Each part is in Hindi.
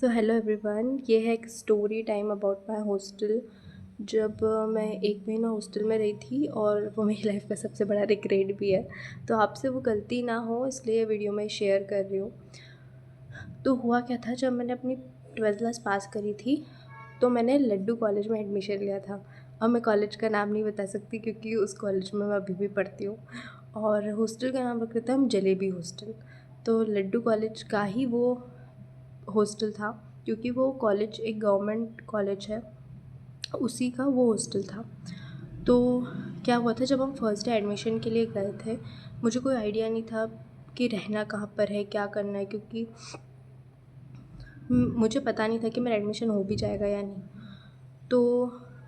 सो हेलो एवरीवन, ये है एक story time about my hostel. जब मैं 1 महीना हॉस्टल में रही थी और वो मेरी लाइफ का सबसे बड़ा रिग्रेट भी है। तो आपसे वो गलती ना हो इसलिए वीडियो में शेयर कर रही हूँ। तो हुआ क्या था, जब मैंने अपनी 12th क्लास पास करी थी तो मैंने लड्डू कॉलेज में एडमिशन लिया था। अब मैं कॉलेज का नाम नहीं बता सकती क्योंकि उस कॉलेज में मैं अभी भी पढ़ती हूँ। और हॉस्टल का नाम रखा था हम जलेबी हॉस्टल। तो लड्डू कॉलेज का ही वो हॉस्टल था क्योंकि वो कॉलेज एक गवर्नमेंट कॉलेज है, उसी का वो हॉस्टल था। तो क्या हुआ था, जब हम फर्स्ट डे एडमिशन के लिए गए थे मुझे कोई आइडिया नहीं था कि रहना कहाँ पर है, क्या करना है, क्योंकि मुझे पता नहीं था कि मेरा एडमिशन हो भी जाएगा या नहीं। तो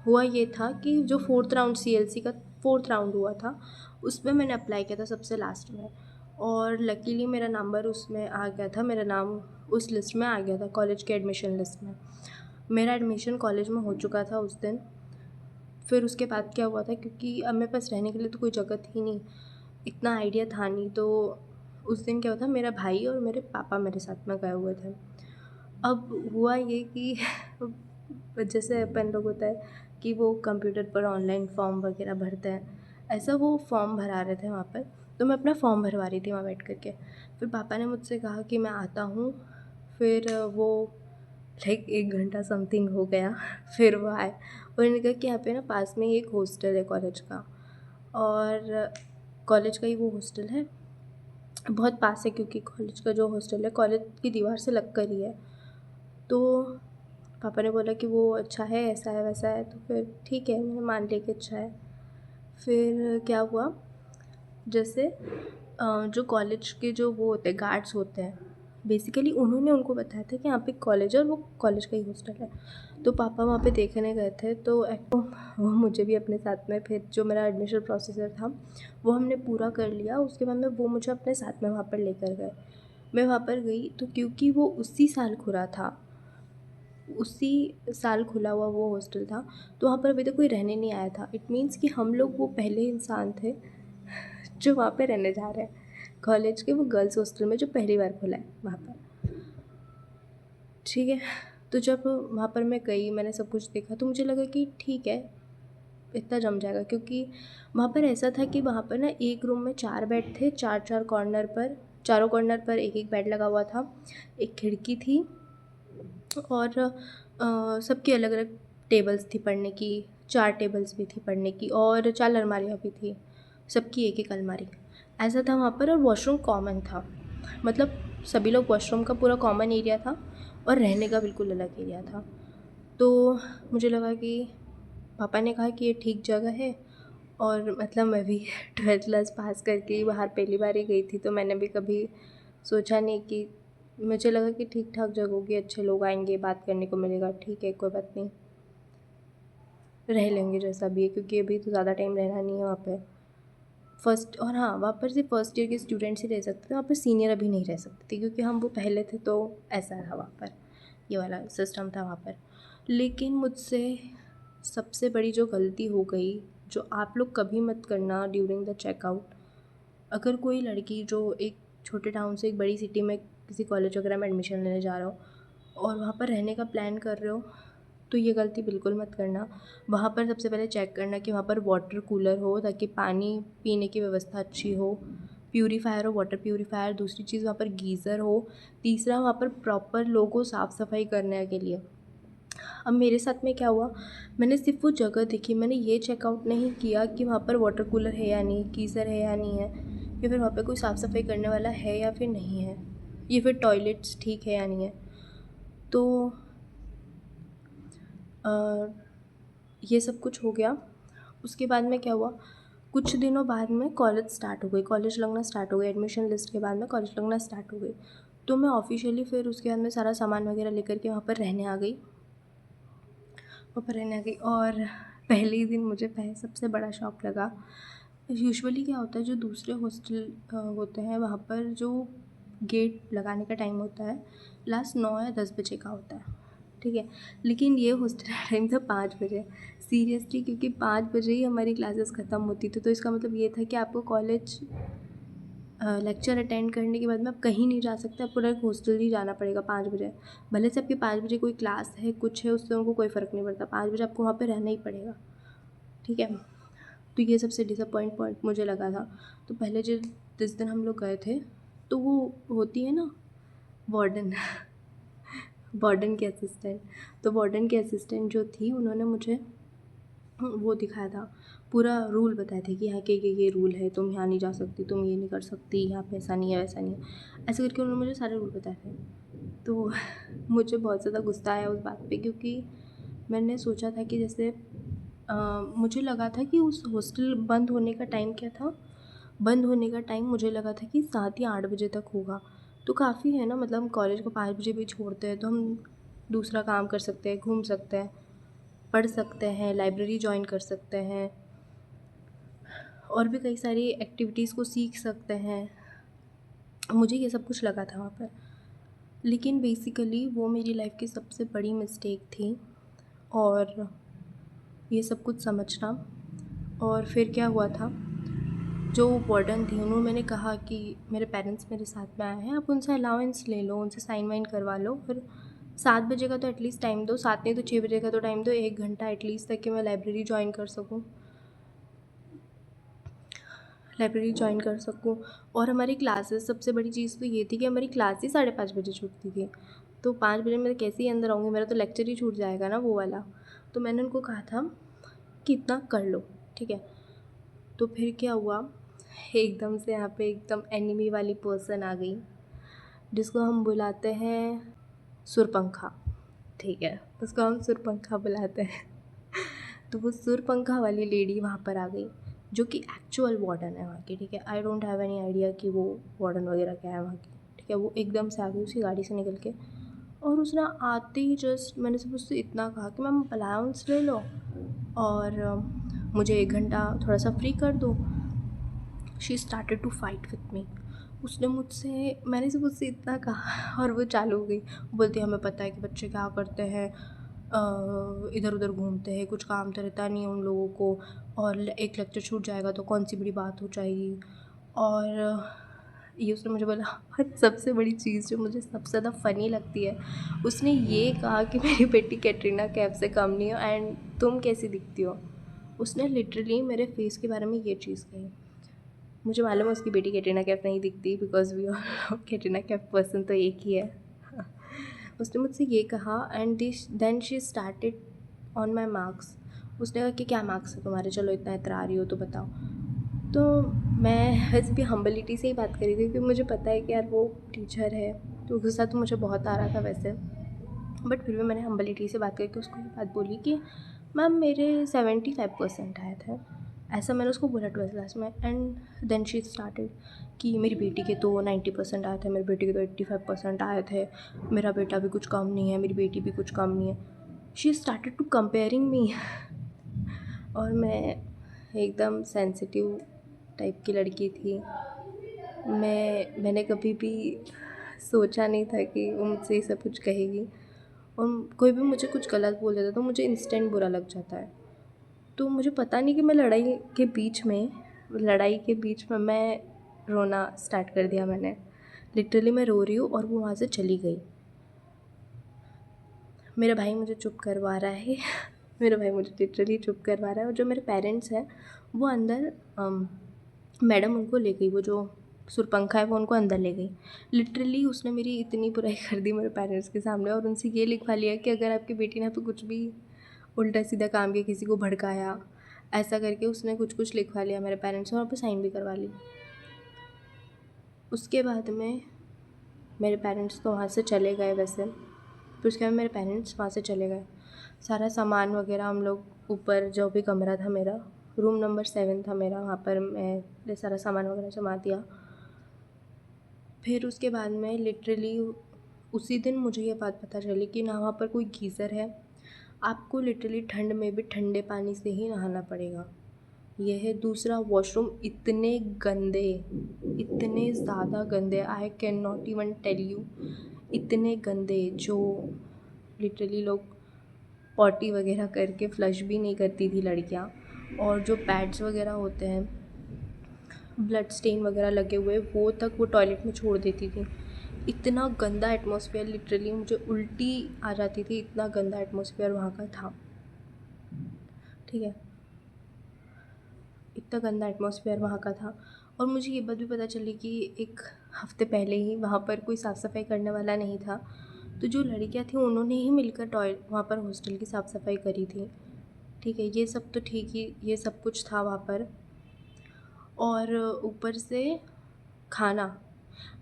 हुआ ये था कि जो फोर्थ राउंड CLC का फोर्थ राउंड हुआ था उसमें मैंने अप्लाई किया था सबसे लास्ट में, और लकीली मेरा नंबर उसमें आ गया था, मेरा नाम उस लिस्ट में आ गया था, कॉलेज के एडमिशन लिस्ट में। मेरा एडमिशन कॉलेज में हो चुका था उस दिन। फिर उसके बाद क्या हुआ था, क्योंकि अब मेरे पास रहने के लिए तो कोई जगह थी नहीं, इतना आइडिया था नहीं। तो उस दिन क्या हुआ था, मेरा भाई और मेरे पापा मेरे साथ में गए हुए थे। अब हुआ ये कि जैसे अपन लोग होता है कि वो कंप्यूटर पर ऑनलाइन फॉर्म वगैरह भरते हैं, ऐसा वो फॉर्म भरा रहे थे वहाँ पर। तो मैं अपना फॉर्म भरवा रही थी वहाँ बैठ कर के। फिर पापा ने मुझसे कहा कि मैं आता हूँ। फिर वो लाइक 1 घंटा समथिंग हो गया। फिर वो आए और उन्होंने कहा कि यहाँ पे ना पास में ही एक हॉस्टल है कॉलेज का, और कॉलेज का ही वो हॉस्टल है, बहुत पास है क्योंकि कॉलेज का जो हॉस्टल है कॉलेज की दीवार से लग कर ही है। तो पापा ने बोला कि वो अच्छा है, ऐसा है वैसा है, तो फिर ठीक है, मैंने मान लिया कि अच्छा है। फिर क्या हुआ, जैसे जो कॉलेज के जो वो होते हैं गार्ड्स होते हैं, बेसिकली उन्होंने उनको बताया था कि यहाँ पे कॉलेज है और वो कॉलेज का ही हॉस्टल है। तो पापा वहाँ पे देखने गए थे, तो वो मुझे भी अपने साथ में, फिर जो मेरा एडमिशन प्रोसीजर था वो हमने पूरा कर लिया। उसके बाद में वो मुझे अपने साथ में वहाँ पर लेकर गए। मैं वहाँ पर गई तो क्योंकि वो उसी साल खुला था, उसी साल खुला हुआ वो हॉस्टल था, तो वहाँ पर अभी तक कोई रहने नहीं आया था। इट मीन्स कि हम लोग वो पहले इंसान थे जो वहाँ पे रहने जा रहे हैं, कॉलेज के वो गर्ल्स हॉस्टल में जो पहली बार खुला है वहाँ पर। ठीक है, तो जब वहाँ पर मैं गई, मैंने सब कुछ देखा, तो मुझे लगा कि ठीक है, इतना जम जाएगा। क्योंकि वहाँ पर ऐसा था कि वहाँ पर ना एक रूम में 4 बेड थे, 4-4 कॉर्नर पर, चारों कॉर्नर पर एक एक बेड लगा हुआ था, एक खिड़की थी, और सबकी अलग अलग टेबल्स थी पढ़ने की, 4 टेबल्स भी थी पढ़ने की, और 4 अलमारियाँ भी थी, सबकी एक एक अलमारी ऐसा था वहाँ पर। और वॉशरूम कॉमन था, मतलब सभी लोग वॉशरूम का पूरा कॉमन एरिया था और रहने का बिल्कुल अलग एरिया था। तो मुझे लगा कि पापा ने कहा कि ये ठीक जगह है, और मतलब मैं भी 12th क्लास पास करके ही बाहर पहली बार ही गई थी, तो मैंने भी कभी सोचा नहीं कि, मुझे लगा कि ठीक ठाक जगह होगी, अच्छे लोग आएंगे, बात करने को मिलेगा, ठीक है कोई बात नहीं, रह लेंगे जैसा भी है, क्योंकि अभी तो ज़्यादा टाइम रहना नहीं है वहाँ पे फर्स्ट। और हाँ, वहाँ पर सिर्फ फर्स्ट ईयर के स्टूडेंट्स ही रह सकते थे, वहाँ पर सीनियर अभी नहीं रह सकते थे क्योंकि हम वो पहले थे, तो ऐसा था वहाँ पर, ये वाला सिस्टम था वहाँ पर। लेकिन मुझसे सबसे बड़ी जो गलती हो गई, जो आप लोग कभी मत करना ड्यूरिंग द चेकआउट, अगर कोई लड़की जो एक छोटे टाउन से एक बड़ी सिटी में किसी कॉलेज वगैरह में एडमिशन लेने जा रहे हो और वहाँ पर रहने का प्लान कर रहे हो, तो ये गलती बिल्कुल मत करना। वहाँ पर सबसे पहले चेक करना कि वहाँ पर वाटर कूलर हो ताकि पानी पीने की व्यवस्था अच्छी हो, प्यूरीफायर हो, वाटर प्यूरीफायर। दूसरी चीज़, वहाँ पर गीज़र हो। तीसरा, वहाँ पर प्रॉपर लोग हो साफ़ सफाई करने के लिए। अब मेरे साथ में क्या हुआ, मैंने सिर्फ वो जगह देखी, मैंने ये चेकआउट नहीं किया कि वहाँ पर वाटर कूलर है या नहीं, गीज़र है या नहीं है, या फिर वहाँ पे कोई साफ़ सफाई करने वाला है या फिर नहीं है, या फिर टॉयलेट्स ठीक है या नहीं है। तो ये सब कुछ हो गया। उसके बाद में क्या हुआ, कुछ दिनों बाद में कॉलेज स्टार्ट हो गई, कॉलेज लगना स्टार्ट हो गई, एडमिशन लिस्ट के बाद में कॉलेज लगना स्टार्ट हो गई। तो मैं ऑफिशियली फिर उसके बाद में सारा सामान वगैरह लेकर के वहाँ पर रहने आ गई, वहाँ पर रहने आ गई। और पहले ही दिन मुझे सबसे बड़ा शॉक लगा। यूजुअली क्या होता है, जो दूसरे हॉस्टल होते हैं वहाँ पर जो गेट लगाने का टाइम होता है लास्ट 9 या 10 बजे का होता है, ठीक है। लेकिन ये हॉस्टल का टाइम था 5 बजे, सीरियसली, क्योंकि 5 बजे ही हमारी क्लासेस ख़त्म होती थी। तो इसका मतलब ये था कि आपको कॉलेज लेक्चर अटेंड करने के बाद में आप कहीं नहीं जा सकते, आपको डायरेक्ट हॉस्टल ही जाना पड़ेगा 5 बजे। भले से आपकी 5 बजे कोई क्लास है, कुछ है, उससे उनको कोई फ़र्क नहीं पड़ता, 5 बजे आपको वहाँ पे रहना ही पड़ेगा, ठीक है। तो ये सबसे डिसअपॉइंट पॉइंट मुझे लगा था। तो पहले जिस दिन हम लोग गए थे, तो वो होती है ना वार्डन वार्डन की असिस्टेंट, तो वार्डन की असिस्टेंट जो थी, उन्होंने मुझे वो दिखाया था, पूरा रूल बताए थे कि यहाँ के ये रूल है, तुम यहाँ नहीं जा सकती, तुम ये नहीं कर सकती, यहाँ पे ऐसा नहीं है, वैसा नहीं है, ऐसे करके उन्होंने मुझे सारे रूल बताए थे। तो मुझे बहुत ज़्यादा गुस्सा आया उस बात पे, क्योंकि मैंने सोचा था कि जैसे मुझे लगा था कि उस हॉस्टल बंद होने का टाइम क्या था, बंद होने का टाइम मुझे लगा था कि 7 या 8 बजे तक होगा। तो काफ़ी है ना, मतलब हम कॉलेज को 5 बजे भी छोड़ते हैं, तो हम दूसरा काम कर सकते हैं, घूम सकते हैं, पढ़ सकते हैं, लाइब्रेरी जॉइन कर सकते हैं, और भी कई सारी एक्टिविटीज़ को सीख सकते हैं। मुझे ये सब कुछ लगा था वहाँ पर, लेकिन बेसिकली वो मेरी लाइफ़ की सबसे बड़ी मिस्टेक थी, और ये सब कुछ समझना। और फिर क्या हुआ था, जो वार्डन थी, उन्होंने, मैंने कहा कि मेरे पेरेंट्स मेरे साथ में आए हैं, आप उनसे अलाउंस ले लो, उनसे साइन वाइन करवा लो, फिर 7 बजे का तो एटलीस्ट टाइम दो, 7 नहीं तो 6 बजे का तो टाइम दो, 1 घंटा एटलीस्ट, ताकि मैं लाइब्रेरी ज्वाइन कर सकूँ, और हमारी क्लासेस, सबसे बड़ी चीज़ तो ये थी कि हमारी क्लास ही 5:30 बजे छूटती थी। तो 5 बजे मैं कैसे ही अंदर आऊँगी, मेरा तो लेक्चर ही छूट जाएगा ना, वो वाला। तो मैंने उनको कहा था कि इतना कर लो, ठीक है। तो फिर क्या हुआ, एकदम से यहाँ पे एकदम एनिमी वाली पर्सन आ गई, जिसको हम बुलाते हैं सुरपंखा, ठीक है, उसको हम सुरपंखा बुलाते हैं। तो वो सुरपंखा वाली लेडी वहाँ पर आ गई, जो कि एक्चुअल वार्डन है वहाँ की, ठीक है। I don't have any idea कि वो वार्डन वगैरह क्या है वहाँ की, ठीक है। वो एकदम से आ गई उसकी गाड़ी से निकल के, और उसने आते ही जस्ट, मैंने सिर्फ उससे इतना कहा कि मैम अलाउंस ले लो, और मुझे 1 घंटा थोड़ा सा फ्री कर दो। She started to fight with me. उसने मुझसे, मैंने सिर्फ उससे इतना कहा, और वो चालू हो गई। वो बोलती है, हमें पता है कि बच्चे क्या करते हैं, इधर उधर घूमते हैं, कुछ काम तो रहता नहीं है उन लोगों को, और एक लेक्चर छूट जाएगा तो कौन सी बड़ी बात हो जाएगी। और ये उसने मुझे बोला। और सबसे बड़ी चीज़ जो मुझे सबसे ज़्यादा फ़नी लगती है, उसने ये कहा कि मेरी बेटी कैटरीना कैफ से कम नहीं हो, एंड तुम कैसी दिखती हो। उसने लिटरली मेरे फेस के बारे में ये चीज़ कही। मुझे मालूम है उसकी बेटी कैटरीना कैफ नहीं दिखती, because we are Katrina Kaif person तो एक ही है। उसने मुझसे ये कहा, and then she started on my marks. उसने कहा कि क्या मार्क्स है तुम्हारे, चलो इतना इतरा रही हो तो बताओ। तो मैं वैसे भी हम्बिलिटी से ही बात करी थी, क्योंकि मुझे पता है कि यार वो टीचर है, तो गुस्सा तो मुझे बहुत आ रहा था वैसे, बट फिर भी मैंने हम्बिलिटी से बात करके उसको ये बात बोली कि मैम मेरे 75% आए थे, ऐसा मैंने उसको बोला 12th क्लास में। एंड देन शी स्टार्टेड कि मेरी बेटी के तो 90% आए थे, मेरी बेटी के तो 85% आए थे, मेरा बेटा भी कुछ कम नहीं है, मेरी बेटी भी कुछ कम नहीं है। शी स्टार्टेड टू कंपेयरिंग मी। और मैं एकदम सेंसिटिव टाइप की लड़की थी, मैंने कभी भी सोचा नहीं था कि वो मुझसे ये सब कुछ कहेगी, और कोई भी मुझे कुछ गलत बोल देता तो मुझे इंस्टेंट बुरा लग जाता है। तो मुझे पता नहीं कि मैं लड़ाई के बीच में मैं रोना स्टार्ट कर दिया मैंने। लिटरली मैं रो रही हूँ और वो वहाँ से चली गई। मेरा भाई मुझे चुप करवा रहा है मेरा भाई मुझे लिटरली चुप करवा रहा है, और जो मेरे पेरेंट्स हैं वो अंदर, मैडम उनको ले गई, वो जो सुरपंखा है वो उनको अंदर ले गई। लिटरली उसने मेरी इतनी बुराई कर दी मेरे पेरेंट्स के सामने, और उनसे ये लिखवा लिया कि अगर आपकी बेटी ने तो कुछ भी उल्टा सीधा काम किया, किसी को भड़काया, ऐसा करके उसने कुछ कुछ लिखवा लिया मेरे पेरेंट्स से, और पे साइन भी करवा ली। उसके बाद में मेरे पेरेंट्स तो वहाँ से चले गए वैसे, फिर उसके बाद मेरे पेरेंट्स वहाँ से चले गए। सारा सामान वगैरह हम लोग ऊपर, जो भी कमरा था मेरा, रूम नंबर 7 था मेरा, वहाँ पर मैं सारा सामान वगैरह जमा दिया। फिर उसके बाद में लिटरली उसी दिन मुझे ये बात पता चली कि ना वहाँ पर कोई गीज़र है, आपको लिटरली ठंड में भी ठंडे पानी से ही नहाना पड़ेगा। यह है। दूसरा, वॉशरूम इतने ज़्यादा गंदे, I can not even tell you, इतने गंदे, जो लिटरली लोग पॉटी वगैरह करके फ्लश भी नहीं करती थी लड़कियाँ। और जो पैड्स वगैरह होते हैं ब्लड स्टेन वगैरह लगे हुए वो तक वो टॉयलेट में छोड़ देती थी। इतना गंदा एटमॉस्फेयर, लिटरली मुझे उल्टी आ जाती थी, इतना गंदा एटमॉस्फेयर वहाँ का था। ठीक है, इतना गंदा एटमॉस्फेयर वहाँ का था। और मुझे ये बात भी पता चली कि एक हफ़्ते पहले ही वहाँ पर कोई साफ़ सफाई करने वाला नहीं था, तो जो लड़कियाँ थीं उन्होंने ही मिलकर वहाँ पर हॉस्टल की साफ़ सफाई करी थी। ठीक है, ये सब तो ठीक ही, ये सब कुछ था वहाँ पर। और ऊपर से खाना,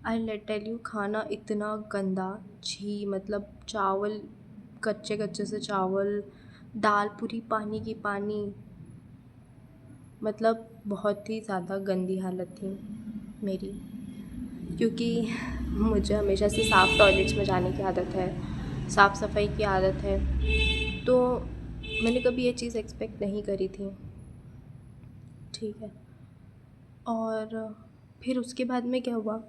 आई लेट टेल यू, खाना इतना गंदा, छी, मतलब चावल कच्चे कच्चे से चावल, दाल पूरी पानी की पानी, मतलब बहुत ही ज़्यादा गंदी हालत थी मेरी। क्योंकि मुझे हमेशा से साफ़ टॉयलेट्स में जाने की आदत है, साफ़ सफाई की आदत है, तो मैंने कभी ये चीज़ एक्सपेक्ट नहीं करी थी। ठीक है, और फिर उसके बाद में क्या हुआ,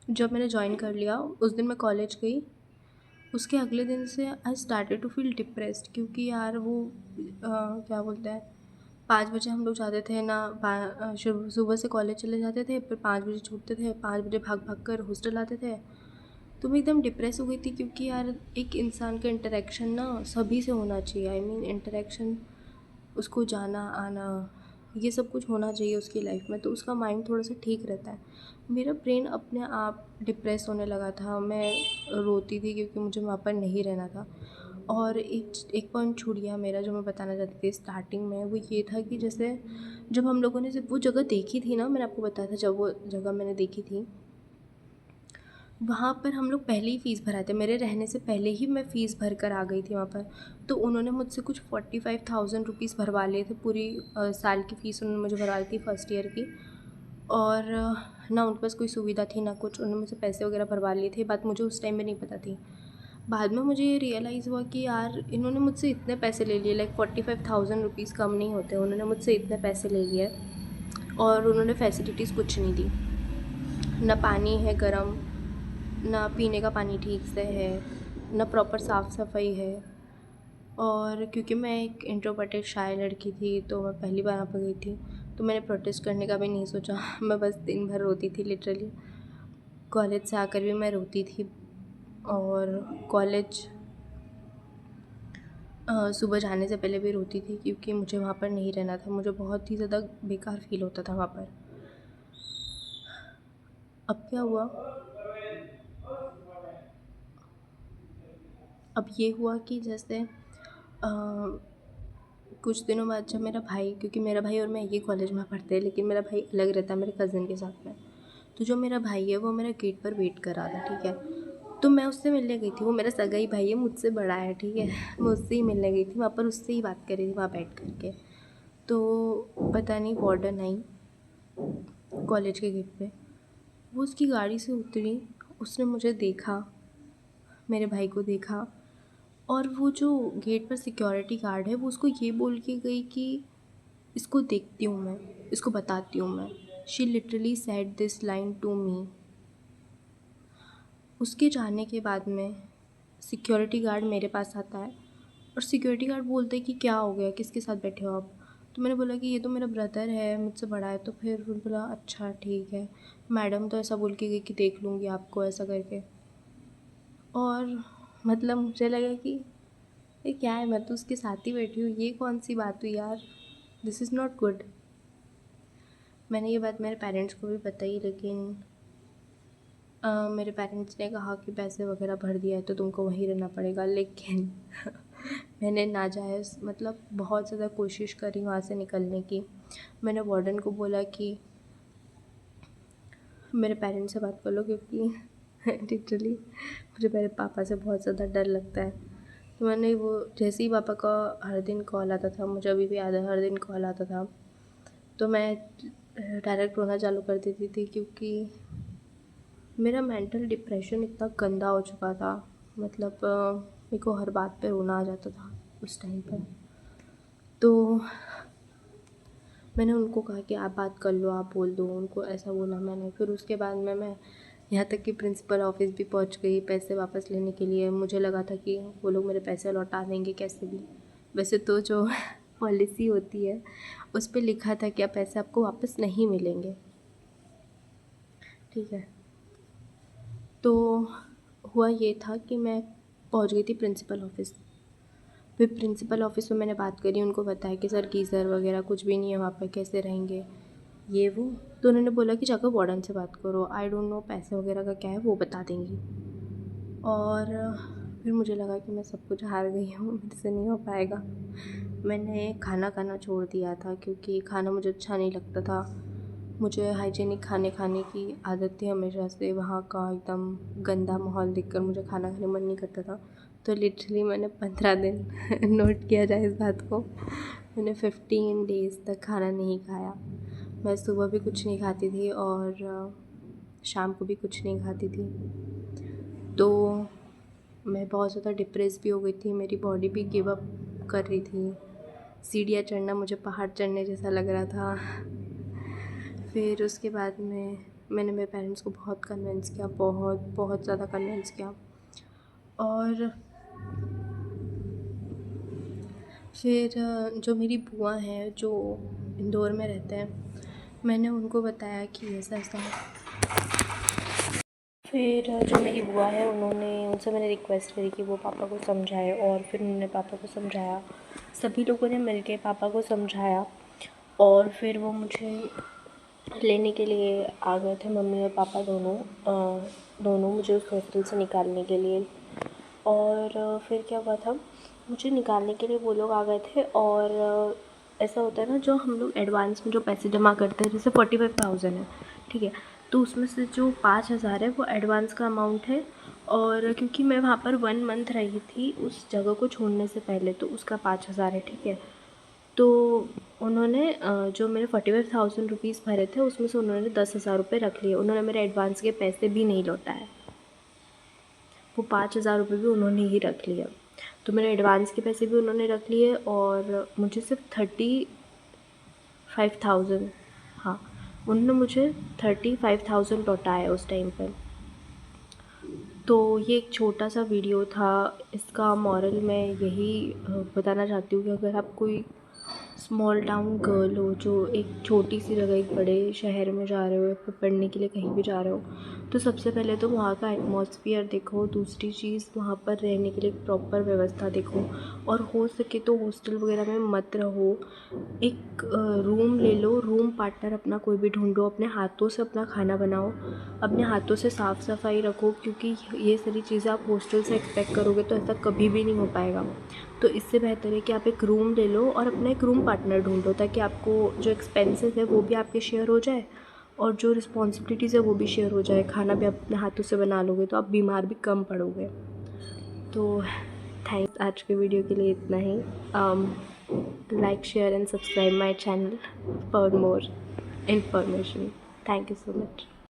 जब मैंने जॉइन कर लिया उस दिन मैं कॉलेज गई। उसके अगले दिन से I started to feel depressed, क्योंकि यार वो क्या बोलते हैं, 5 बजे हम लोग जाते थे ना, सुबह से कॉलेज चले जाते थे, फिर 5 बजे छूटते थे, 5 बजे भाग भाग कर हॉस्टल आते थे। तो मैं एकदम डिप्रेस हो गई थी, क्योंकि यार एक इंसान का इंटरेक्शन ना सभी से होना चाहिए, आई मीन इंटरेक्शन, उसको जाना आना, ये सब कुछ होना चाहिए उसकी लाइफ में, तो उसका माइंड थोड़ा सा ठीक रहता है। मेरा ब्रेन अपने आप डिप्रेस होने लगा था, मैं रोती थी क्योंकि मुझे वहाँ पर नहीं रहना था। और एक पॉइंट छूट गया मेरा जो मैं बताना चाहती थी स्टार्टिंग में, वो ये था कि जैसे जब हम लोगों ने सिर्फ वो जगह देखी थी ना, मैंने आपको बताया था जब वो जगह मैंने देखी थी, वहाँ पर हम लोग पहले ही फ़ीस भराए थे, मेरे रहने से पहले ही मैं फ़ीस भर कर आ गई थी वहाँ पर। तो उन्होंने मुझसे कुछ 45,000 रुपीज़ भरवा लिए थे, पूरी साल की फ़ीस उन्होंने मुझे भरवा दी थी फर्स्ट ईयर की। और ना उनके पास कोई सुविधा थी ना कुछ, उन्होंने मुझसे पैसे वगैरह भरवा लिए थे, बात मुझे उस टाइम में नहीं पता थी। बाद में मुझे ये रियलाइज़ हुआ कि यार इन्होंने मुझसे इतने पैसे ले लिए, लाइक 45,000 रुपीज़ कम नहीं होते, उन्होंने मुझसे इतने पैसे ले लिए और उन्होंने फैसिलिटीज़ कुछ नहीं दी, ना पानी है गर्म, ना पीने का पानी ठीक से है, ना प्रॉपर साफ़ सफाई है। और क्योंकि मैं एक इंट्रोवर्टेड शाय लड़की थी, तो मैं पहली बार वहाँ पर गई थी, तो मैंने प्रोटेस्ट करने का भी नहीं सोचा। मैं बस दिन भर रोती थी लिटरली, कॉलेज से आकर भी मैं रोती थी। और कॉलेज सुबह जाने से पहले भी रोती थी, क्योंकि मुझे वहाँ पर नहीं रहना था, मुझे बहुत ही ज़्यादा बेकार फील होता था वहाँ पर। अब क्या हुआ, अब ये हुआ कि जैसे कुछ दिनों बाद जब मेरा भाई, क्योंकि मेरा भाई और मैं एक ही कॉलेज में पढ़ते हैं, लेकिन मेरा भाई अलग रहता है मेरे कज़न के साथ में, तो जो मेरा भाई है वो मेरा गेट पर वेट कर रहा था। ठीक है, तो मैं उससे मिलने गई थी, वो मेरा सगा ही भाई है, मुझसे बड़ा है। ठीक है, मैं उससे ही मिलने गई थी, वहाँ पर उससे ही बात कर रही थी वहाँ बैठ कर के। तो पता नहीं वार्डन आई कॉलेज के गेट पे, वो उसकी गाड़ी से उतरी, उसने मुझे देखा, मेरे भाई को देखा, और वो जो गेट पर सिक्योरिटी गार्ड है वो उसको ये बोल के गई कि इसको देखती हूँ मैं, इसको बताती हूँ मैं। She literally said this line to me. उसके जाने के बाद में सिक्योरिटी गार्ड मेरे पास आता है, और सिक्योरिटी गार्ड बोलते हैं कि क्या हो गया, किसके साथ बैठे हो आप। तो मैंने बोला कि ये तो मेरा ब्रदर है, मुझसे बड़ा है। तो फिर वो बोला अच्छा ठीक है, मैडम तो ऐसा बोल के गई कि देख लूँगी आपको, ऐसा करके। और मतलब मुझे लगा कि ये क्या है, मैं तो उसके साथ ही बैठी हूँ, ये कौन सी बात हुई यार, दिस इज़ नॉट गुड। मैंने ये बात मेरे पेरेंट्स को भी बताई, लेकिन मेरे पेरेंट्स ने कहा कि पैसे वगैरह भर दिया है तो तुमको वहीं रहना पड़ेगा। लेकिन मैंने नाजायज़, मतलब बहुत ज़्यादा कोशिश करी वहाँ से निकलने की। मैंने वार्डन को बोला कि मेरे पेरेंट्स से बात कर लो, क्योंकि लिटरली मुझे मेरे पापा से बहुत ज़्यादा डर लगता है। तो मैंने वो, जैसे ही पापा का हर दिन कॉल आता था, मुझे अभी भी याद है, हर दिन कॉल आता था, तो मैं डायरेक्ट रोना चालू कर देती थी, क्योंकि मेरा मेंटल डिप्रेशन इतना गंदा हो चुका था। मतलब मेरे को हर बात पे रोना आ जाता था उस टाइम पर। तो मैंने उनको कहा कि आप बात कर लो, आप बोल दो उनको, ऐसा बोला मैंने। फिर उसके बाद में मैं यहाँ तक कि प्रिंसिपल ऑफिस भी पहुँच गई पैसे वापस लेने के लिए। मुझे लगा था कि वो लोग मेरे पैसे लौटा देंगे कैसे भी। वैसे तो जो पॉलिसी होती है उस पे लिखा था कि आप पैसे आपको वापस नहीं मिलेंगे, ठीक है। तो हुआ ये था कि मैं पहुंच गई थी प्रिंसिपल ऑफिस। फिर प्रिंसिपल ऑफिस में मैंने बात करी, उनको बताया कि सर गीज़र वगैरह कुछ भी नहीं है वहाँ पर, कैसे रहेंगे ये वो। तो उन्होंने बोला कि जाकर वार्डन से बात करो, आई डोंट नो पैसे वगैरह का क्या है, वो बता देंगी। और फिर मुझे लगा कि मैं सब कुछ हार गई हूँ, मेरे से नहीं हो पाएगा। मैंने खाना खाना छोड़ दिया था क्योंकि खाना मुझे अच्छा नहीं लगता था। मुझे हाइजीनिक खाने खाने की आदत थी हमेशा से। वहाँ का एकदम गंदा माहौल देखकर मुझे खाना खाने मन नहीं करता था। तो लिटरली मैंने 15 दिन नोट किया जाए इस बात को, मैंने 15 डेज़ तक खाना नहीं खाया। मैं सुबह भी कुछ नहीं खाती थी और शाम को भी कुछ नहीं खाती थी। तो मैं बहुत ज़्यादा डिप्रेस भी हो गई थी, मेरी बॉडी भी गिव अप कर रही थी। सीढ़ियाँ चढ़ना मुझे पहाड़ चढ़ने जैसा लग रहा था। फिर उसके बाद में मैंने मेरे पेरेंट्स को बहुत कन्विंस किया, बहुत बहुत ज़्यादा कन्विंस किया। और फिर जो मेरी बुआ हैं जो इंदौर में रहते हैं, मैंने उनको बताया कि ऐसा ऐसा। फिर जो मेरी बुआ है उनसे मैंने रिक्वेस्ट करी कि वो पापा को समझाए, और फिर उन्होंने पापा को समझाया। सभी लोगों ने मिल के पापा को समझाया और फिर वो मुझे लेने के लिए आ गए थे, मम्मी और पापा दोनों मुझे उस हॉस्टल से निकालने के लिए। और फिर क्या हुआ था, मुझे निकालने के लिए वो लोग आ गए थे। और ऐसा होता है ना, जो हम लोग एडवांस में जो पैसे जमा करते हैं, जैसे 45,000 है, ठीक है, तो उसमें से जो 5,000 है वो एडवांस का अमाउंट है। और क्योंकि मैं वहाँ पर 1 मंथ रही थी उस जगह को छोड़ने से पहले, तो उसका 5,000 है, ठीक है। तो उन्होंने जो मेरे 45,000 रुपीज़ भरे थे उसमें से उन्होंने 10,000 रुपये रख लिए। उन्होंने मेरे एडवांस के पैसे भी नहीं लौटाए, वो 5,000 रुपये भी उन्होंने ही रख लिया। तो मेरे एडवांस के पैसे भी उन्होंने रख लिए और मुझे सिर्फ 35,000, हाँ, उन्होंने मुझे 35,000 लौटाया उस टाइम पर। तो ये एक छोटा सा वीडियो था। इसका मॉरल मैं यही बताना चाहती हूँ कि अगर आप कोई स्मॉल टाउन गर्ल हो जो एक छोटी सी जगह एक बड़े शहर में जा रहे हो या फिर पढ़ने के लिए कहीं भी जा रहे हो, तो सबसे पहले तो वहाँ का एटमॉस्फेयर देखो। दूसरी चीज़, वहाँ पर रहने के लिए एक प्रॉपर व्यवस्था देखो, और हो सके तो हॉस्टल वगैरह में मत रहो। एक रूम ले लो, रूम पार्टनर अपना कोई भी ढूंढो, अपने हाथों से अपना खाना बनाओ, अपने हाथों से साफ़ सफाई रखो, क्योंकि ये सारी चीज़ें आप हॉस्टल से एक्सपेक्ट करोगे तो ऐसा कभी भी नहीं हो पाएगा। तो इससे बेहतर है कि आप एक रूम ले लो और अपना एक रूम पार्टनर ढूंढो, ताकि आपको जो एक्सपेंसेस है वो भी आपके शेयर हो जाए और जो रिस्पॉन्सिबिलिटीज़ है वो भी शेयर हो जाए। खाना भी अपने हाथों से बना लोगे तो आप बीमार भी कम पड़ोगे। तो थैंक्स, आज के वीडियो के लिए इतना ही। Like, share and subscribe my channel for more information. Thank you so much.